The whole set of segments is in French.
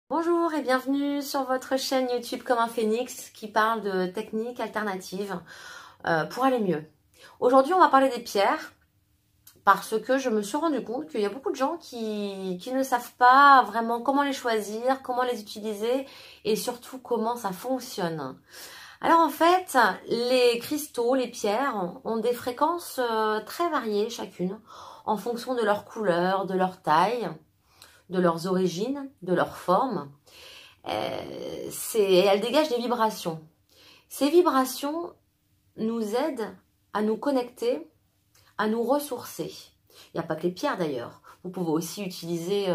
Bonjour et bienvenue sur votre chaîne YouTube Comme un Phénix qui parle de techniques alternatives pour aller mieux. Aujourd'hui, on va parler des pierres parce que je me suis rendu compte qu'il y a beaucoup de gens qui ne savent pas vraiment comment les choisir, comment les utiliser et surtout comment ça fonctionne. Alors en fait, les cristaux, les pierres ont des fréquences très variées chacune en fonction de leur couleur, de leur taille, de leurs origines, de leur forme. Elle dégage des vibrations. Ces vibrations nous aident à nous connecter, à nous ressourcer. Il n'y a pas que les pierres d'ailleurs. Vous pouvez aussi utiliser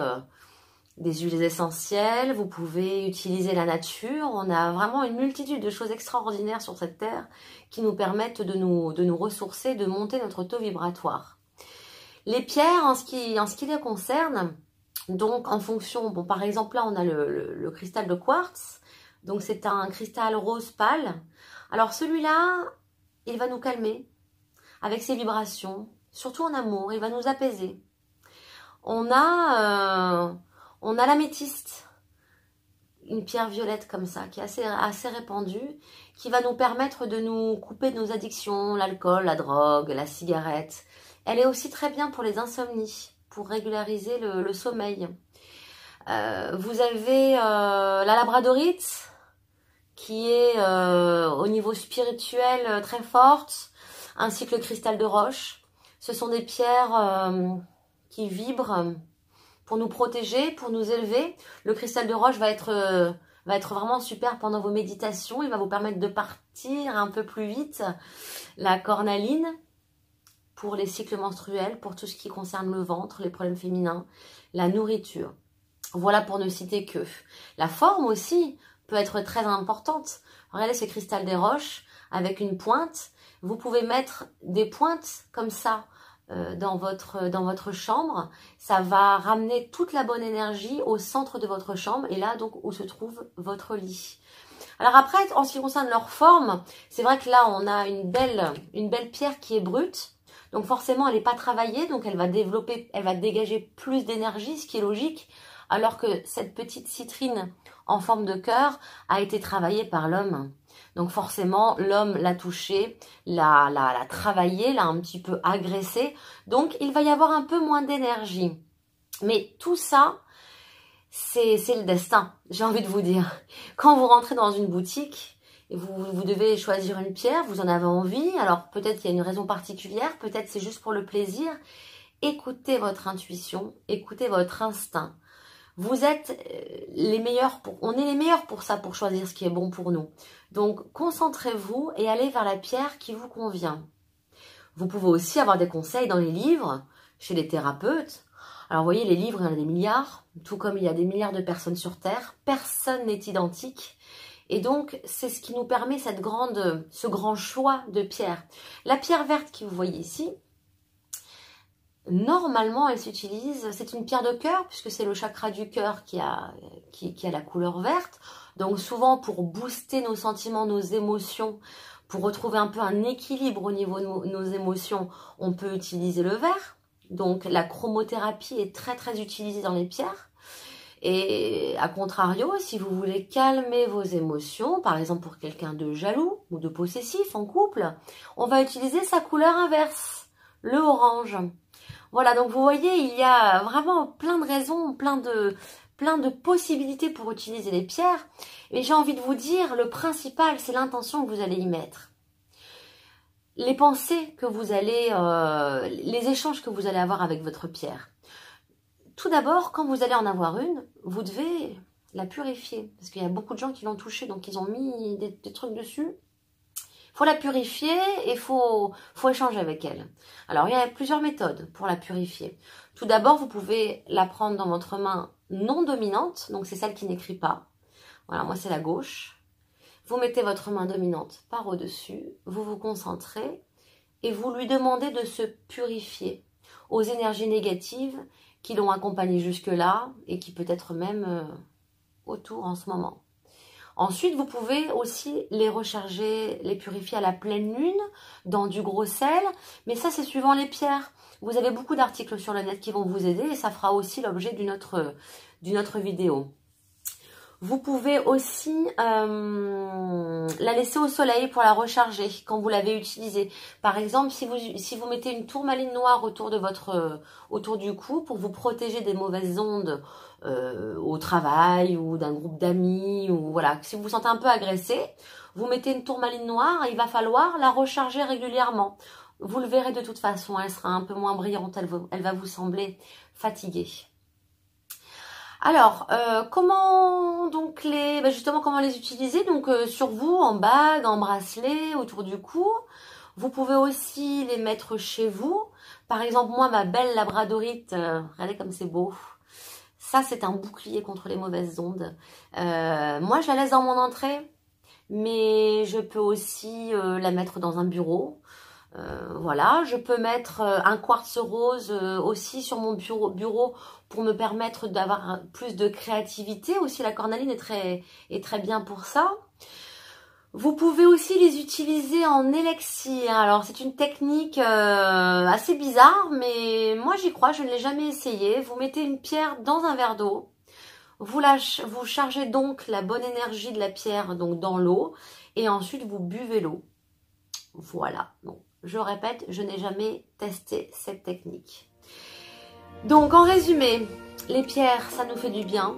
des huiles essentielles, vous pouvez utiliser la nature. On a vraiment une multitude de choses extraordinaires sur cette terre qui nous permettent de nous ressourcer, de monter notre taux vibratoire. Les pierres, en ce qui les concerne, donc en fonction, bon par exemple là on a le cristal de quartz, donc c'est un cristal rose pâle. Alors celui-là, il va nous calmer avec ses vibrations, surtout en amour, il va nous apaiser. On a l'améthyste, une pierre violette comme ça, qui est assez répandue, qui va nous permettre de nous couper de nos addictions, l'alcool, la drogue, la cigarette. Elle est aussi très bien pour les insomnies, pour régulariser le sommeil. Vous avez la labradorite, qui est au niveau spirituel très forte, ainsi que le cristal de roche. Ce sont des pierres qui vibrent pour nous protéger, pour nous élever. Le cristal de roche va être vraiment super pendant vos méditations. Il va vous permettre de partir un peu plus vite. La cornaline, pour les cycles menstruels, pour tout ce qui concerne le ventre, les problèmes féminins, la nourriture. Voilà pour ne citer que. La forme aussi peut être très importante. Regardez ce cristal des roches avec une pointe. Vous pouvez mettre des pointes comme ça dans votre chambre. Ça va ramener toute la bonne énergie au centre de votre chambre et là donc où se trouve votre lit. Alors après, en ce qui concerne leur forme, c'est vrai que là on a une belle pierre qui est brute. Donc forcément elle n'est pas travaillée, donc elle va dégager plus d'énergie, ce qui est logique. Alors que cette petite citrine en forme de cœur a été travaillée par l'homme. Donc forcément, l'homme l'a touchée, l'a travaillée, l'a un petit peu agressée. Donc il va y avoir un peu moins d'énergie. Mais tout ça, c'est le destin, j'ai envie de vous dire. Quand vous rentrez dans une boutique, vous devez choisir une pierre, vous en avez envie. Alors peut-être qu'il y a une raison particulière, peut-être c'est juste pour le plaisir. Écoutez votre intuition, écoutez votre instinct. Vous êtes on est les meilleurs pour ça, pour choisir ce qui est bon pour nous. Donc, concentrez-vous et allez vers la pierre qui vous convient. Vous pouvez aussi avoir des conseils dans les livres, chez les thérapeutes. Alors, vous voyez, les livres, il y en a des milliards, tout comme il y a des milliards de personnes sur Terre. Personne n'est identique. Et donc, c'est ce qui nous permet ce grand choix de pierres. La pierre verte que vous voyez ici, normalement, elle s'utilise, c'est une pierre de cœur, puisque c'est le chakra du cœur qui a la couleur verte. Donc souvent, pour booster nos sentiments, nos émotions, pour retrouver un peu un équilibre au niveau de nos émotions, on peut utiliser le vert. Donc la chromothérapie est très très utilisée dans les pierres. Et à contrario, si vous voulez calmer vos émotions, par exemple pour quelqu'un de jaloux ou de possessif en couple, on va utiliser sa couleur inverse, le orange. Voilà, donc vous voyez, il y a vraiment plein de raisons, plein de possibilités pour utiliser les pierres. Mais j'ai envie de vous dire, le principal, c'est l'intention que vous allez y mettre. Les pensées que vous allez, les échanges que vous allez avoir avec votre pierre. Tout d'abord, quand vous allez en avoir une, vous devez la purifier. Parce qu'il y a beaucoup de gens qui l'ont touchée, donc ils ont mis des trucs dessus. Il faut la purifier et il faut échanger avec elle. Alors, il y a plusieurs méthodes pour la purifier. Tout d'abord, vous pouvez la prendre dans votre main non dominante, donc c'est celle qui n'écrit pas. Voilà, moi c'est la gauche. Vous mettez votre main dominante par au-dessus, vous vous concentrez et vous lui demandez de se purifier aux énergies négatives qui l'ont accompagnée jusque-là et qui peut-être même autour en ce moment. Ensuite, vous pouvez aussi les recharger, les purifier à la pleine lune, dans du gros sel. Mais ça, c'est suivant les pierres. Vous avez beaucoup d'articles sur le net qui vont vous aider et ça fera aussi l'objet d'une autre vidéo. Vous pouvez aussi la laisser au soleil pour la recharger quand vous l'avez utilisée. Par exemple, si vous mettez une tourmaline noire autour du cou pour vous protéger des mauvaises ondes au travail ou d'un groupe d'amis, ou voilà, si vous vous sentez un peu agressé, vous mettez une tourmaline noire et il va falloir la recharger régulièrement. Vous le verrez de toute façon, elle sera un peu moins brillante, elle va vous sembler fatiguée. Alors, comment donc comment les utiliser? Donc sur vous, en bague, en bracelet, autour du cou. Vous pouvez aussi les mettre chez vous. Par exemple, moi, ma belle labradorite, regardez comme c'est beau. Ça, c'est un bouclier contre les mauvaises ondes. Moi, je la laisse dans mon entrée, mais je peux aussi la mettre dans un bureau. Voilà, je peux mettre un quartz rose aussi sur mon bureau pour me permettre d'avoir plus de créativité. Aussi, la cornaline est très bien pour ça. Vous pouvez aussi les utiliser en élixir. Alors, c'est une technique assez bizarre, mais moi, j'y crois, je ne l'ai jamais essayé. Vous mettez une pierre dans un verre d'eau. Vous chargez donc la bonne énergie de la pierre donc dans l'eau. Et ensuite, vous buvez l'eau. Voilà. Donc, je répète, je n'ai jamais testé cette technique. Donc, en résumé, les pierres, ça nous fait du bien.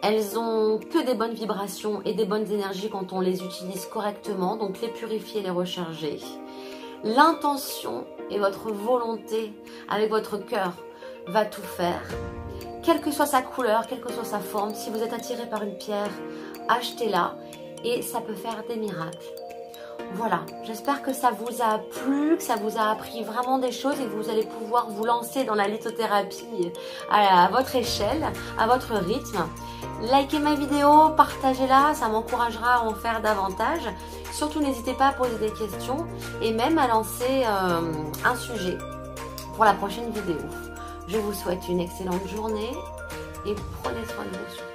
Elles ont que des bonnes vibrations et des bonnes énergies quand on les utilise correctement. Donc, les purifier, les recharger. L'intention et votre volonté avec votre cœur va tout faire. Quelle que soit sa couleur, quelle que soit sa forme, si vous êtes attiré par une pierre, achetez-la et ça peut faire des miracles. Voilà, j'espère que ça vous a plu, que ça vous a appris vraiment des choses et que vous allez pouvoir vous lancer dans la lithothérapie à votre échelle, à votre rythme. Likez ma vidéo, partagez-la, ça m'encouragera à en faire davantage. Surtout, n'hésitez pas à poser des questions et même à lancer un sujet pour la prochaine vidéo. Je vous souhaite une excellente journée et prenez soin de vous.